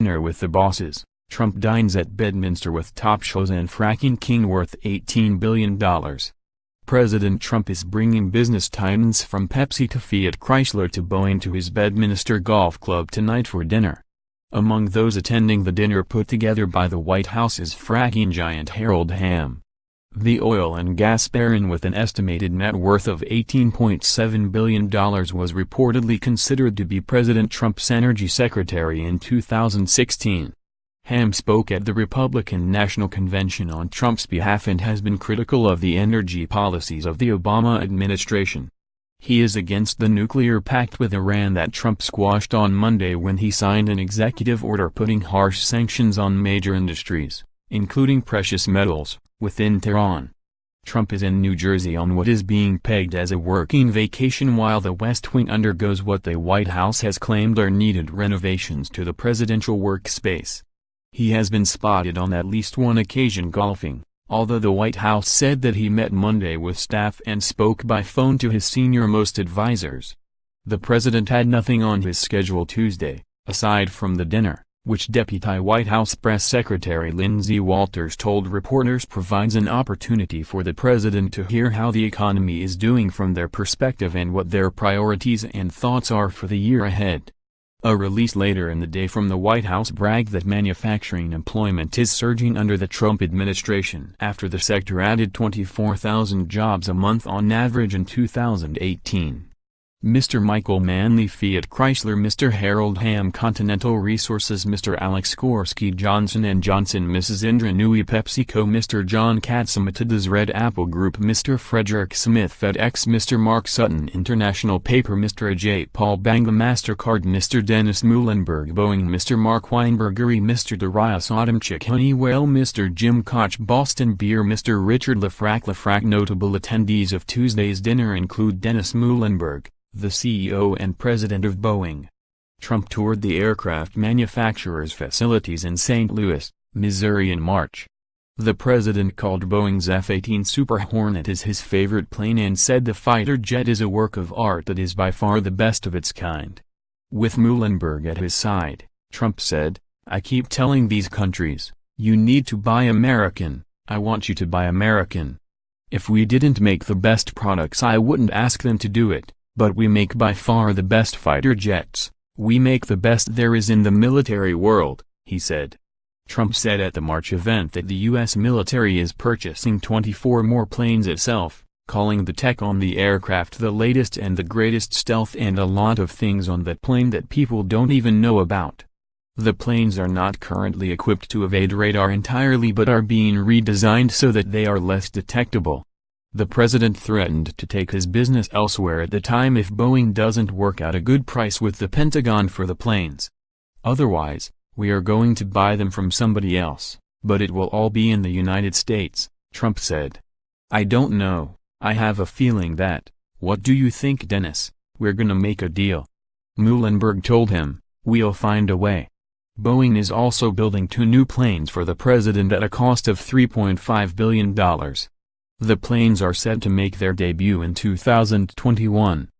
dinner with the bosses. Trump dines at Bedminster with top shows and fracking king worth $18 billion. President Trump is bringing business titans from Pepsi to Fiat Chrysler to Boeing to his Bedminster Golf Club tonight for dinner. Among those attending the dinner put together by the White House is fracking giant Harold Hamm. The oil and gas baron with an estimated net worth of $18.7 billion was reportedly considered to be President Trump's energy secretary in 2016. Hamm spoke at the Republican National Convention on Trump's behalf and has been critical of the energy policies of the Obama administration. He is against the nuclear pact with Iran that Trump squashed on Monday when he signed an executive order putting harsh sanctions on major industries, including precious metals, within Tehran. Trump is in New Jersey on what is being pegged as a working vacation while the West Wing undergoes what the White House has claimed are needed renovations to the presidential workspace. He has been spotted on at least one occasion golfing, although the White House said that he met Monday with staff and spoke by phone to his senior-most advisors. The president had nothing on his schedule Tuesday, aside from the dinner, which Deputy White House Press Secretary Lindsey Walters told reporters provides an opportunity for the president to hear how the economy is doing from their perspective and what their priorities and thoughts are for the year ahead. A release later in the day from the White House bragged that manufacturing employment is surging under the Trump administration after the sector added 24,000 jobs a month on average in 2018. Mr. Michael Manley Fiat Chrysler, Mr. Harold Hamm Continental Resources, Mr. Alex Korsky Johnson & Johnson, Mrs. Indra Nooyi PepsiCo, Mr. John Catsimatidis Red Apple Group, Mr. Frederick Smith FedEx, Mr. Mark Sutton International Paper, Mr. Ajay Paul Banga MasterCard, Mr. Dennis Muhlenberg Boeing, Mr. Mark Weinberger Mr. Darius Adamczyk Honeywell, Mr. Jim Koch Boston Beer, Mr. Richard Lefrak. Notable attendees of Tuesday's dinner include Dennis Muhlenberg, the CEO and president of Boeing. Trump toured the aircraft manufacturer's facilities in St. Louis, Missouri in March. The president called Boeing's F-18 Super Hornet his favorite plane and said the fighter jet is a work of art that is by far the best of its kind. With Muhlenberg at his side, Trump said, "I keep telling these countries, you need to buy American, I want you to buy American. If we didn't make the best products I wouldn't ask them to do it. But we make by far the best fighter jets, we make the best there is in the military world," he said. Trump said at the March event that the U.S. military is purchasing 24 more planes itself, calling the tech on the aircraft the latest and the greatest stealth and a lot of things on that plane that people don't even know about. The planes are not currently equipped to evade radar entirely but are being redesigned so that they are less detectable. The president threatened to take his business elsewhere at the time if Boeing doesn't work out a good price with the Pentagon for the planes. "Otherwise, we are going to buy them from somebody else, but it will all be in the United States," Trump said. "I don't know, I have a feeling that, what do you think, Dennis, we're gonna make a deal." Muhlenberg told him, "We'll find a way." Boeing is also building 2 new planes for the president at a cost of $3.5 billion. The planes are set to make their debut in 2021.